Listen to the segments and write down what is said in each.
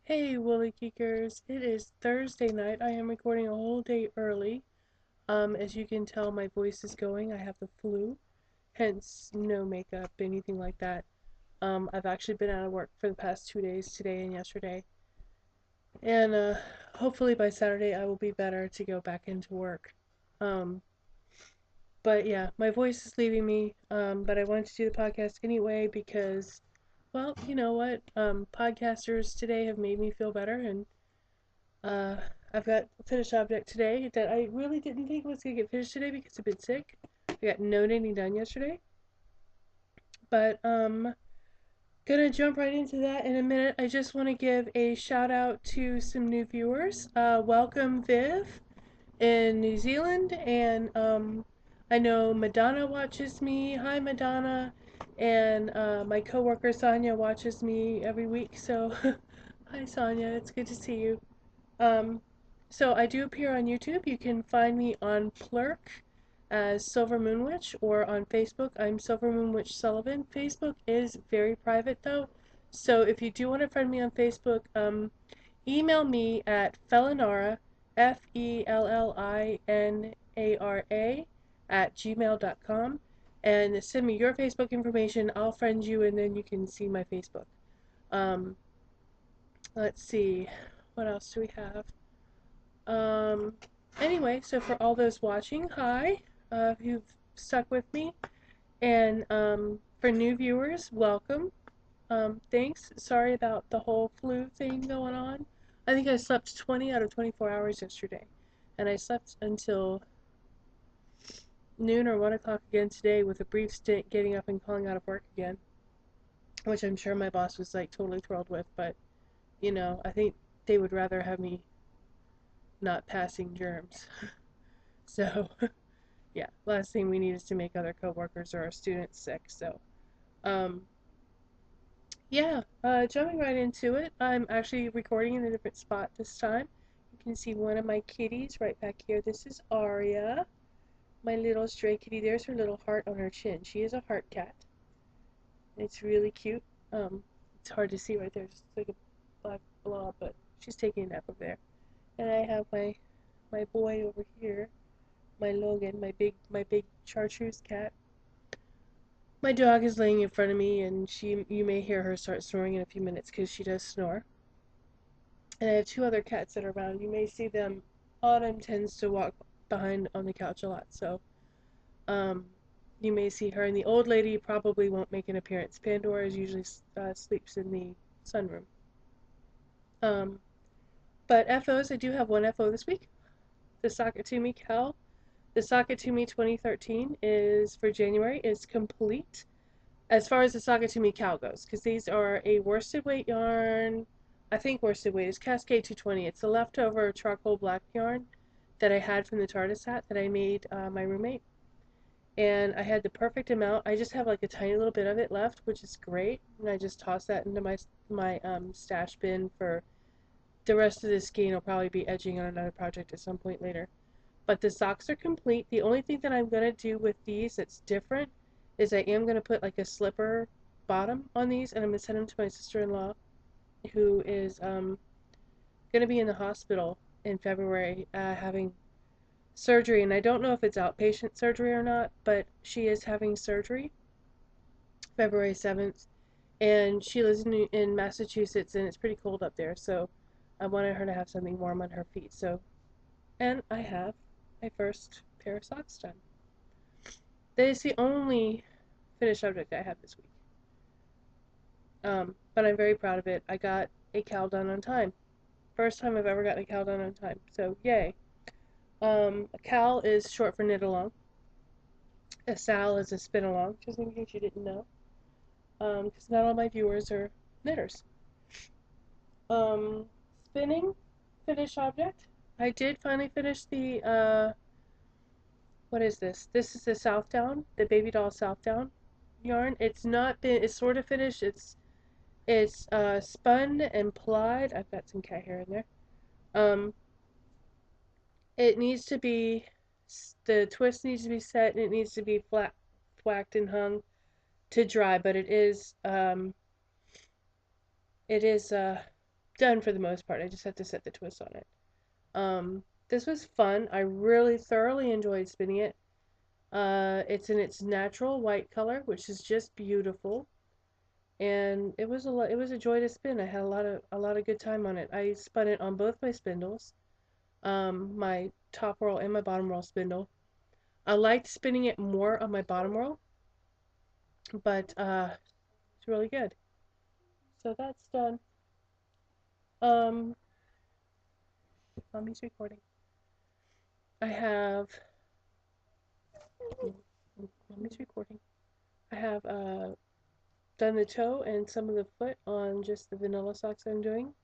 Hey, Woolley Geekers. It is Thursday night. I am recording a whole day early. As you can tell, my voice is going. I have the flu, hence no makeup, anything like that. I've actually been out of work for the past 2 days, today and yesterday. And hopefully by Saturday I will be better to go back into work. Um, but yeah, my voice is leaving me. But I wanted to do the podcast anyway because, well, you know what? Podcasters today have made me feel better, and Uh, I've got a finished object today that I really didn't think was gonna get finished today because I've been sick. I got no knitting done yesterday, but gonna jump right into that in a minute. I just want to give a shout out to some new viewers. Welcome Viv in New Zealand, and I know Madonna watches me. Hi Madonna, and my coworker Sonia watches me every week. So hi Sonia, it's good to see you. Um, so I do appear on YouTube. You can find me on Plurk as Silver Moon Witch, or on Facebook, I'm Silver Moon Witch Sullivan. Facebook is very private though, so if you do want to friend me on Facebook, email me at Fellinara, FELLINARA @gmail.com, and send me your Facebook information. I'll friend you, and then you can see my Facebook. Um, let's see, what else do we have? Um, anyway, so for all those watching, hi, who've stuck with me, and for new viewers, welcome. Thanks. Sorry about the whole flu thing going on. I think I slept 20 out of 24 hours yesterday, and I slept until noon or 1 o'clock again today with a brief stint getting up and calling out of work again, which I'm sure my boss was like totally thrilled with, but I think they would rather have me not passing germs. So yeah, last thing we need is to make other coworkers or our students sick. So, um, yeah, jumping right into it, I'm actually recording in a different spot this time. You can see one of my kitties right back here. This is Aria, my little stray kitty. There's her little heart on her chin. She is a heart cat. It's really cute. It's hard to see right there, just like a black blob, but she's taking a nap over there. And I have my boy over here, my Logan, my big chartreuse cat. My dog is laying in front of me, and you may hear her start snoring in a few minutes because she does snore. And I have two other cats that are around. You may see them. Autumn tends to walk behind on the couch a lot, so um, you may see her. And the old lady probably won't make an appearance. Pandora usually sleeps in the sunroom. Um, but FOs, I do have one FO this week. The Sock It To Me KAL. The Sock It To Me 2013 is for January. Is complete. As far as the Saga to Me KAL goes, because these are a worsted weight yarn. I think worsted weight is Cascade 220. It's a leftover charcoal black yarn that I had from the TARDIS hat that I made my roommate. And I had the perfect amount. I just have like a tiny little bit of it left, which is great. And I just toss that into my stash bin for the rest of the skein. I'll probably be edging on another project at some point later. But the socks are complete. The only thing that I'm going to do with these that's different is I am going to put like a slipper bottom on these, and I'm going to send them to my sister-in-law, who is going to be in the hospital in February having surgery. And I don't know if it's outpatient surgery or not, but she is having surgery February 7th. And she lives in Massachusetts, and it's pretty cold up there. So I wanted her to have something warm on her feet. So, and I have my first pair of socks done. That is the only finished object I have this week. But I'm very proud of it. I got a KAL done on time. First time I've ever gotten a KAL done on time. So yay. A KAL is short for knit along. A SAL is a spin along, just in case you didn't know. Because not all my viewers are knitters. Um, Spinning, finished object. I did finally finish the what is this? This is the Southdown, the baby doll Southdown yarn. It's not been, it's sort of finished. It's spun and plied. I've got some cat hair in there. Um, it needs to be, the twist needs to be set, and it needs to be flat, whacked and hung to dry. But it is done for the most part. I just have to set the twist on it. This was fun. I really thoroughly enjoyed spinning it. It's in its natural white color, which is just beautiful. And it was a joy to spin. I had a lot of good time on it. I spun it on both my spindles, my top roll and my bottom roll spindle. I liked spinning it more on my bottom roll, but it's really good. So that's done. Um, Mommy's recording. I have Mommy's recording. I have done the toe and some of the foot on just the vanilla socks I'm doing.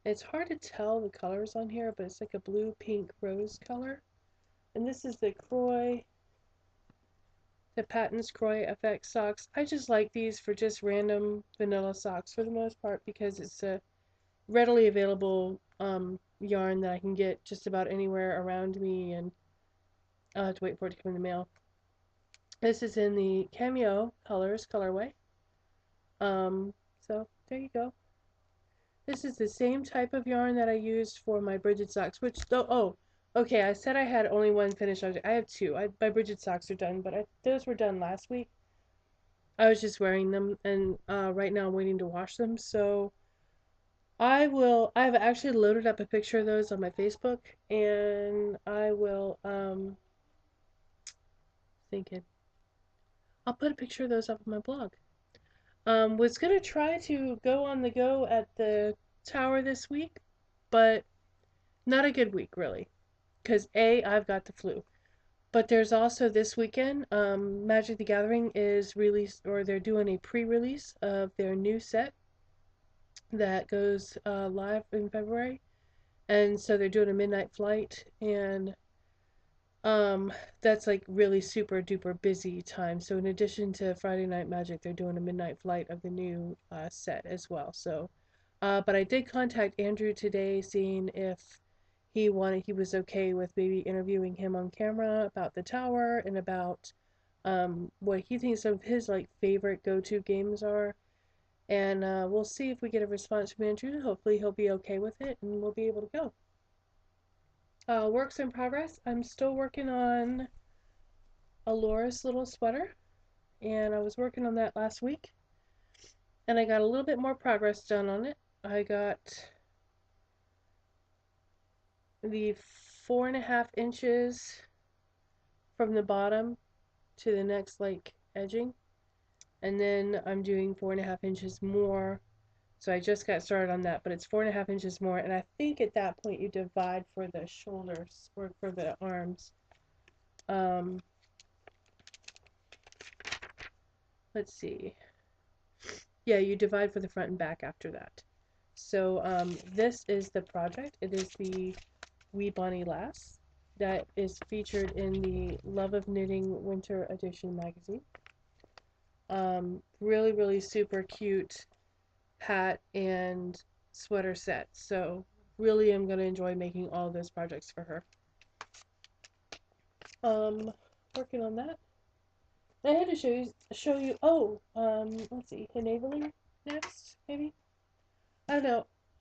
It's hard to tell the colors on here, but it's like a blue, pink, rose color. And this is the Patents Croy FX socks. I just like these for just random vanilla socks for the most part because it's a readily available yarn that I can get just about anywhere around me, and I'll have to wait for it to come in the mail. This is in the Cameo Colors colorway. So there you go. This is the same type of yarn that I used for my Bridget socks, which though, oh, okay, I said I had only one finished object. I have two. My Bridget socks are done, but those were done last week. I was just wearing them, and right now I'm waiting to wash them. So I've actually loaded up a picture of those on my Facebook, and I will, thinking, I'll put a picture of those up on my blog. Was gonna try to go on the go at the tower this week, but not a good week really, because I've got the flu. But there's also this weekend, Magic the Gathering is released, or they're doing a pre-release of their new set that goes live in February, and so they're doing a midnight flight, and um, that's like really super duper busy time. So in addition to Friday Night Magic, they're doing a midnight flight of the new set as well. So, but I did contact Andrew today, seeing if he was okay with maybe interviewing him on camera about the tower and about what he thinks of his like favorite go-to games are. And we'll see if we get a response from Andrew. Hopefully he'll be okay with it and we'll be able to go. Works in progress. I'm still working on Elora's little sweater, and I was working on that last week, and I got a little bit more progress done on it. I got the 4.5 inches from the bottom to the next like edging, and then I'm doing 4.5 inches more. So I just got started on that, but it's 4.5 inches more, and I think at that point you divide for the shoulders or for the arms. Let's see. Yeah, you divide for the front and back after that. So this is the project. It is the Wee Bonnie Lass that is featured in the Love of Knitting Winter Edition magazine. Really, really super cute hat and sweater set. So really am going to enjoy making all of those projects for her. Working on that. I had to show you, oh, let's see, enabling next, maybe? I don't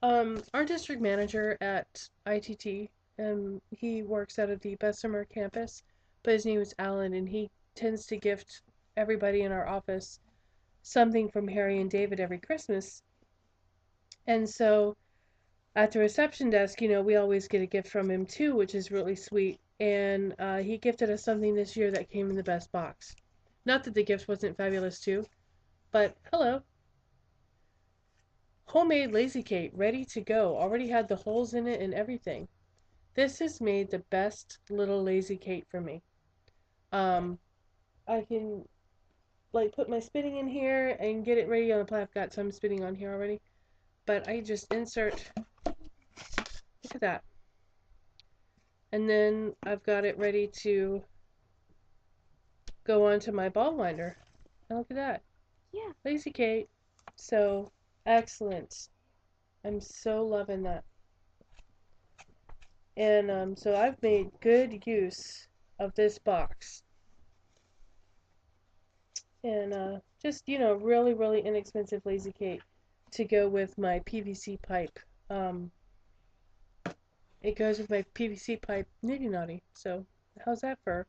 know. Our district manager at ITT, he works out of the Bessemer campus, but his name is Alan, and he tends to gift everybody in our office something from Harry and David every Christmas. And so at the reception desk, we always get a gift from him too, which is really sweet. And he gifted us something this year that came in the best box. Not that the gift wasn't fabulous too, but hello. Homemade Lazy Kate, ready to go. Already had the holes in it and everything. This has made the best little Lazy Kate for me. Um, I can like put my spinning in here and get it ready on the plate. I've got some spinning on here already, but I just insert. Look at that. And then I've got it ready to go onto my ball winder. And look at that. Yeah. Lazy Kate. So excellent. I'm so loving that. And so I've made good use of this box. And just, really, really inexpensive Lazy Kate to go with my PVC pipe It goes with my PVC pipe nitty naughty. So how's that for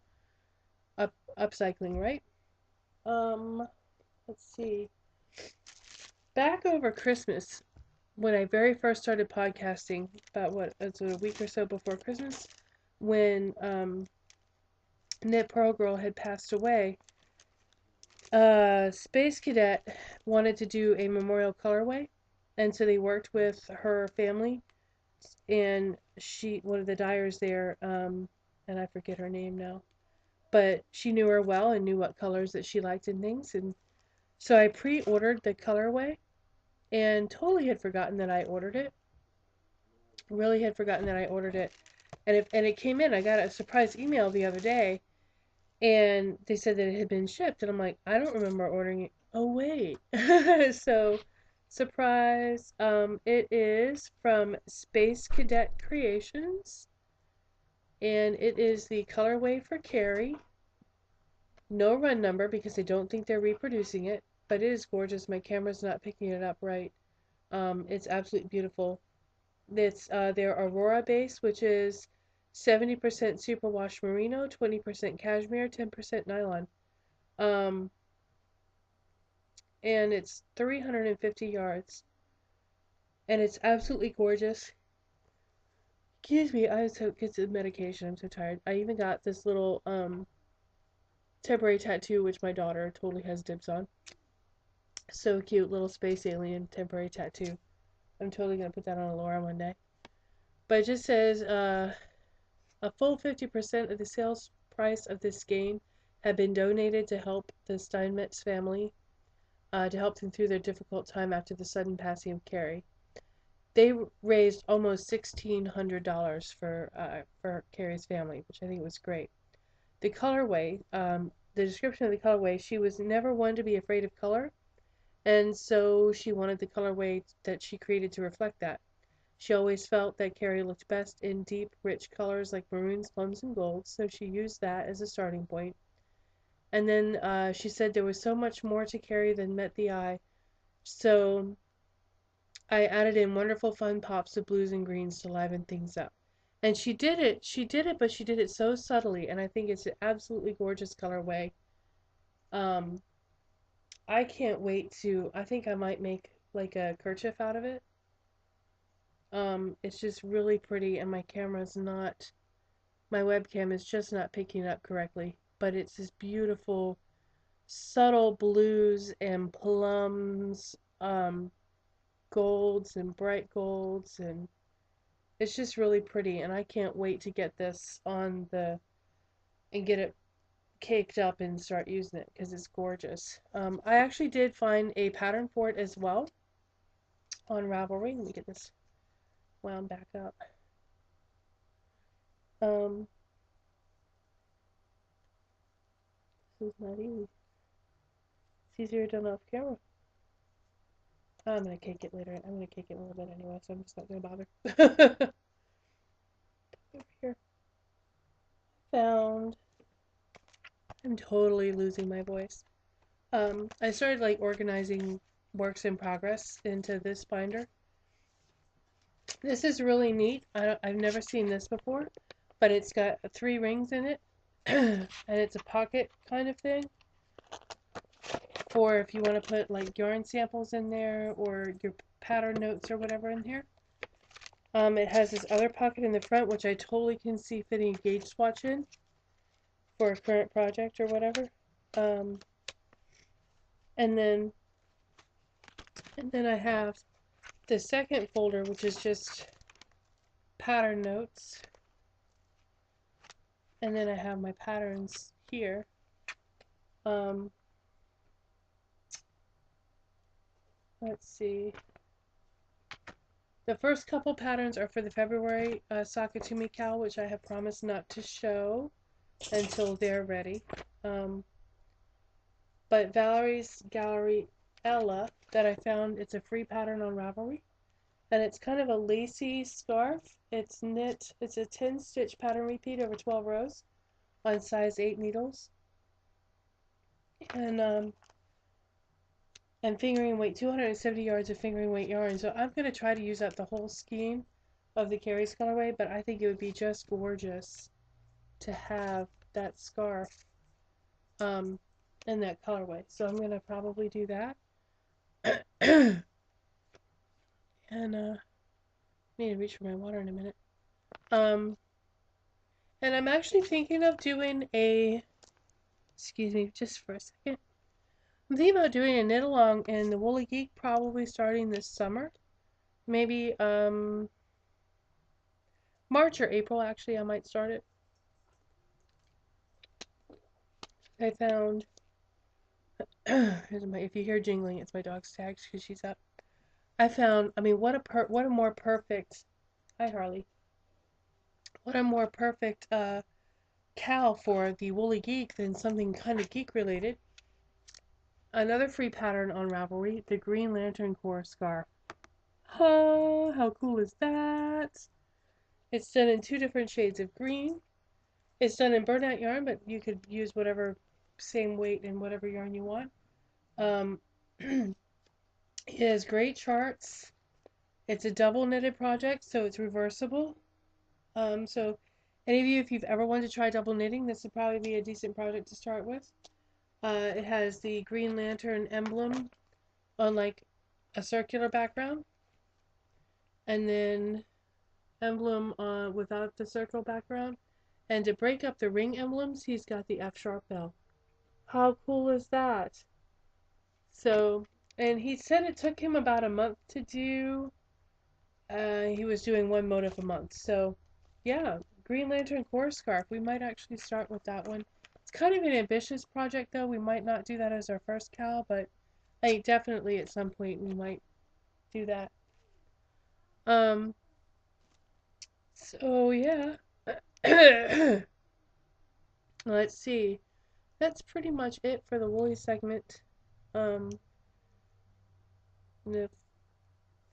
upcycling, right? Um, let's see. Back over Christmas, when I very first started podcasting, about what, it's a week or so before Christmas, when Knit Pearl Girl had passed away, Space Cadet wanted to do a memorial colorway, and so they worked with her family, and one of the dyers there, and I forget her name now, but she knew her well and knew what colors that she liked and things, and so I pre-ordered the colorway and totally had forgotten that I ordered it. Really had forgotten that I ordered it. And it came in. I got a surprise email the other day, and they said that it had been shipped, and I'm like, I don't remember ordering it. Oh wait. So surprise. It is from Space Cadet Creations, and it is the colorway for Carrie. No run number because I don't think they're reproducing it, but it is gorgeous. My camera's not picking it up right. It's absolutely beautiful. It's their Aurora base, which is 70% superwash merino, 20% cashmere, 10% nylon. Um, and it's 350 yards. And it's absolutely gorgeous. Excuse me, I so get some medication. I'm so tired. I even got this little temporary tattoo, which my daughter totally has dibs on. So cute, little space alien temporary tattoo. I'm totally gonna put that on Elora one day. But it just says, a full 50% of the sales price of this game had been donated to help the Steinmetz family, to help them through their difficult time after the sudden passing of Carrie. They raised almost $1,600 for Carrie's family, which I think was great. The colorway, the description of the colorway, she was never one to be afraid of color, and so she wanted the colorway that she created to reflect that. She always felt that Carrie looked best in deep, rich colors like maroons, plums, and golds, so she used that as a starting point. And then she said there was so much more to Carrie than met the eye, so I added in wonderful fun pops of blues and greens to liven things up. And but she did it so subtly, and I think it's an absolutely gorgeous colorway. Um, I can't wait I think I might make like a kerchief out of it. It's just really pretty, and my webcam is just not picking it up correctly. But it's this beautiful, subtle blues and plums, golds and bright golds, and it's just really pretty. And I can't wait to get this and get it caked up and start using it because it's gorgeous. I actually did find a pattern for it as well on Ravelry. Let me get this wound back up. Um, this is not easy. It's easier done off camera. I'm gonna cake it later. I'm gonna cake it a little bit anyway, so I'm just not gonna bother. Over here. Found. I'm totally losing my voice. I started like organizing works in progress into this binder. This is really neat. I've never seen this before, but it's got 3 rings in it, and it's a pocket kind of thing for if you want to put like yarn samples in there or your pattern notes or whatever in here. It has this other pocket in the front, which I totally can see fitting a gauge swatch in for a current project or whatever. Um, and then I have the second folder, which is just pattern notes. And then I have my patterns here. Let's see. The first couple patterns are for the February It To Me KAL, which I have promised not to show until they're ready. But Valerie's Gallery Ella that I found, it's a free pattern on Ravelry. And it's kind of a lacy scarf. It's a 10 stitch pattern repeat over 12 rows on size 8 needles. And and fingering weight, 270 yards of fingering weight yarn. So I'm going to try to use up the whole skein of the Carrie's colorway, but I think it would be just gorgeous to have that scarf in that colorway. So I'm going to probably do that. And I need to reach for my water in a minute. Um, and I'm actually thinking of doing excuse me, just for a second. I'm thinking about doing a knit along in the Woolley Geek, probably starting this summer. Maybe March or April, actually, I might start it. I found, if you hear jingling, it's my dog's tags because she's up. I found, I mean, what a more perfect, hi Harley, what a more perfect KAL for the Woolley Geek than something kind of geek related. Another free pattern on Ravelry, the Green Lantern Core Scarf. Oh, how cool is that? It's done in 2 different shades of green. It's done in burnout yarn, but you could use whatever same weight and whatever yarn you want. It has great charts. It's a double knitted project, so it's reversible. So any of you, if you've ever wanted to try double knitting, this would probably be a decent project to start with. It has the Green Lantern emblem on like a circular background, and then emblem without the circle background. And to break up the ring emblems, he's got the F sharp bell. How cool is that? So, and he said it took him about a month to do. He was doing 1 motif a month. So, yeah, Green Lantern Core Scarf. We might actually start with that one. It's kind of an ambitious project, though. We might not do that as our first KAL, but I think definitely at some point we might do that. So yeah. Let's see. That's pretty much it for the Woolley segment. The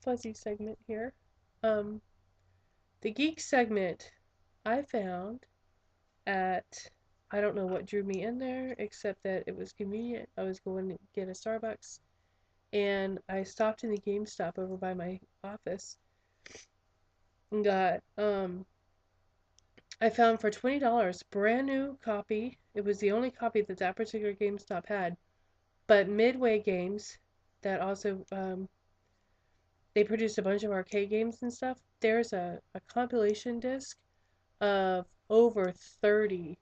fuzzy segment here. Um, the Geek segment I found at, I don't know what drew me in there, except that it was convenient. I was going to get a Starbucks, and I stopped in the GameStop over by my office and got, I found for $20, brand new copy. It was the only copy that that particular GameStop had, but Midway Games, that also, they produced a bunch of arcade games and stuff. There's a compilation disc of over 30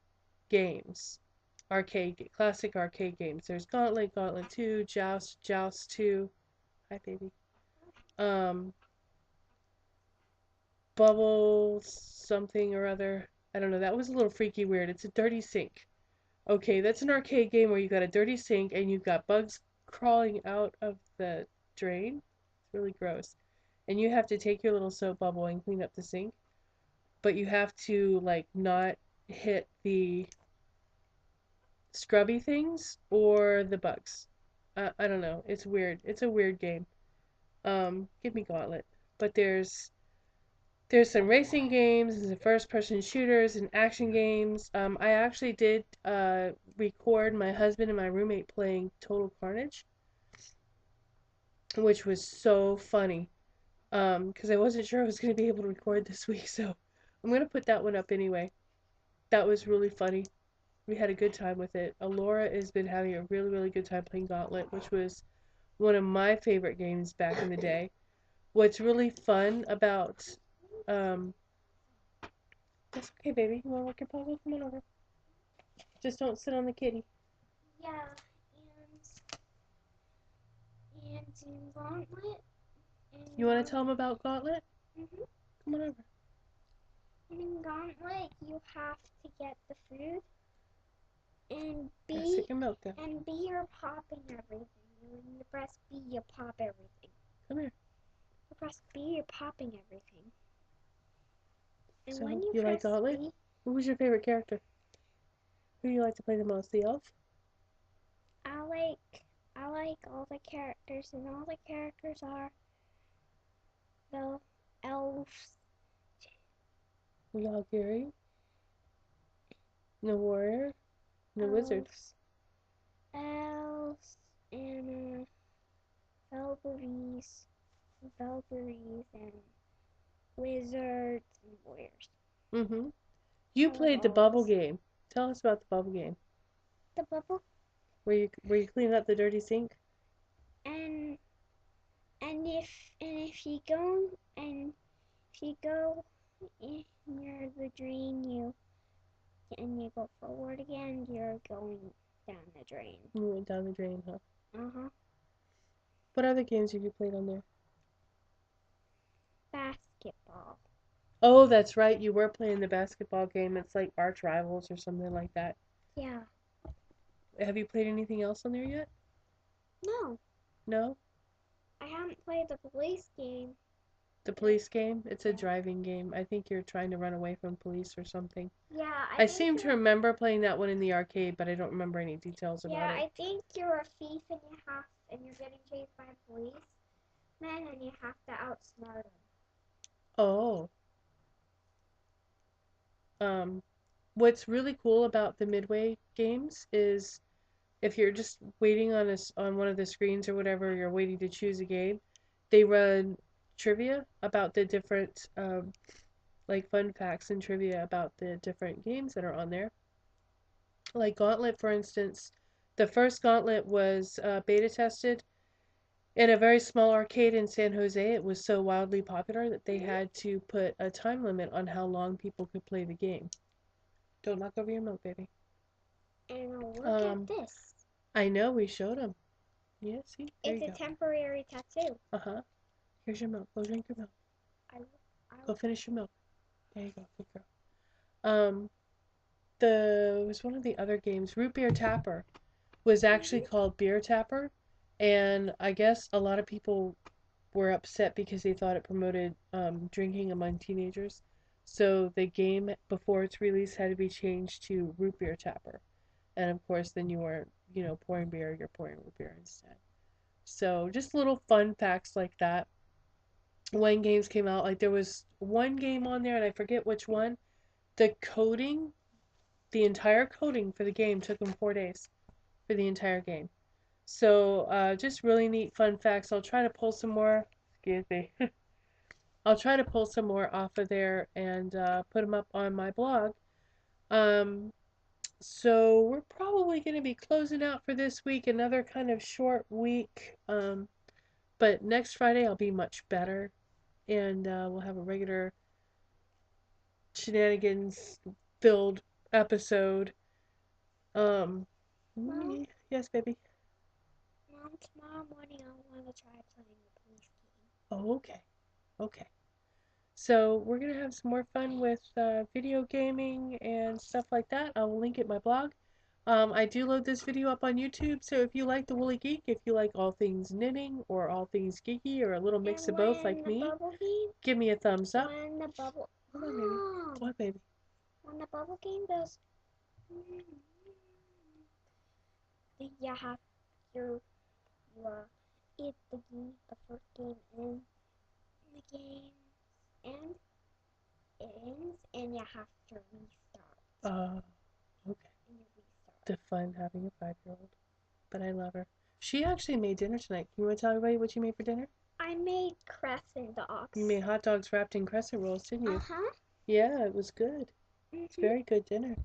games, classic arcade games. There's Gauntlet, Gauntlet 2, Joust, Joust 2. Hi, baby. Um, Bubble something or other. I don't know. That was a little freaky weird. It's a dirty sink. Okay, that's an arcade game where you got a dirty sink and you've got bugs crawling out of the drain. It's really gross. And you have to take your little soap bubble and clean up the sink. But you have to like not hit the scrubby things or the bugs. I don't know. It's weird. It's a weird game. Give me Gauntlet. But there's some racing games, and some first person shooters and action games. I actually did record my husband and my roommate playing Total Carnage, which was so funny. Because I wasn't sure I was going to be able to record this week, so I'm going to put that one up anyway. That was really funny. We had a good time with it. Elora has been having a really, really good time playing Gauntlet, which was one of my favorite games back in the day. What's really fun about, that's okay, baby. You want to work your puzzle? Come on over. Just don't sit on the kitty. Yeah, and in Gauntlet. You want to tell them about Gauntlet? Mhm. Come on over. And in Gauntlet, you have to get the food and Sit your milk down. you're popping everything. When you press B, you pop everything. Come here. You press B, you're popping everything. And So, when you like press Gauntlet? B, Who was your favorite character? Who do you like to play the most? The elf? I like all the characters, and all the characters are the elves, Valkyrie? The warrior? The wizard? elves, elves, and Velveries, Velveries, and Wizards and Warriors. Mm-hmm. You I love played the all of bubble this. game. Tell us about the bubble game. The bubble Where you clean up the dirty sink? and and if you go and if you go near the drain, you go forward again, you're going down the drain. You went down the drain, huh? Uh-huh. What other games have you played on there? Basketball. Oh, that's right. You were playing the basketball game. It's like Arch Rivals or something like that. Yeah. Have you played anything else on there yet? No, No? I haven't played the police game. The police game? It's a Yeah. driving game. I think you're trying to run away from police or something. Yeah, I I think seem to you're. remember playing that one in the arcade, but I don't remember any details about Yeah, it. I think you're a thief and you're getting chased by a policeman and you have to outsmart him. Oh. Um, what's really cool about the Midway games is if you're just waiting on on one of the screens or whatever, you're waiting to choose a game, they run trivia about the different like fun facts and trivia about the different games that are on there. Like Gauntlet, for instance, the first Gauntlet was beta tested in a very small arcade in San Jose. It was so wildly popular that they had to put a time limit on how long people could play the game. Don't knock over your milk, baby. And look at Um, this. I know we showed them. Yeah, see, there It's you a go. temporary tattoo. Uh-huh. Here's your milk. Go drink your milk. I, Go finish your milk. There you go. Good girl. Um, the was one of the other games, Root Beer Tapper, was actually Mhm. called Beer Tapper, and I guess a lot of people were upset because they thought it promoted drinking among teenagers. So the game before its release had to be changed to Root Beer Tapper, and of course then you weren't pouring beer, you're pouring root beer instead. So just little fun facts like that. When games came out, like there was one game on there and I forget which one. The coding, the entire coding for the game took them 4 days for the entire game. So just really neat fun facts. I'll try to pull some more. Excuse me. I'll try to pull some more off of there and put them up on my blog. Um, so we're probably going to be closing out for this week. Another kind of short week. But next Friday I'll be much better, and we'll have a regular shenanigans filled episode. Um, Mom, yes, baby. Mom, tomorrow morning I want to try playing the police game. Oh, okay. Okay. So we're gonna have some more fun with video gaming and stuff like that. I will link it in my blog. I do load this video up on YouTube, so if you like the Woolly Geek, if you like all things knitting or all things geeky or a little mix And of both when like the me, bubble game, give me a thumbs up. when the bubble, Hold on, baby. Mom, What, baby? when the bubble game goes, then you have your it the first game in the game and it ends and you have to restart. Uh, okay. And you restart. The fun having a 5-year-old, but I love her. She actually made dinner tonight. Can you want to tell everybody what you made for dinner? I made crescent dogs. You made hot dogs wrapped in crescent rolls, didn't you? Uh-huh. Yeah, it was good. It's Mm-hmm. very good dinner.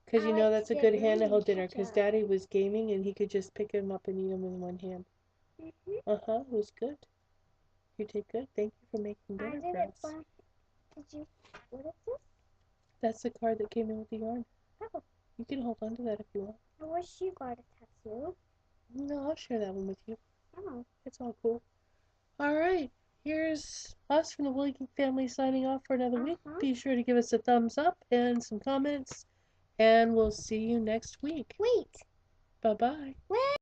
Because I you know like to that's a dip good mine in handheld dinner. Because ketchup. Daddy was gaming and he could just pick them up and eat them in one hand. Mm-hmm. Uh-huh, it was good. You did good. Thank you for making I dinner did for it us. for. Did you? What is this? That's the card that came in with the yarn. Oh, You can hold on to that if you want. I wish you got a tattoo. No, I'll share that one with you. Oh. It's all cool. All right. Here's us from the Woolley Geek family signing off for another week. Uh-huh. Be sure to give us a thumbs up and some comments. And we'll see you next week. Wait. Bye-bye. Wait.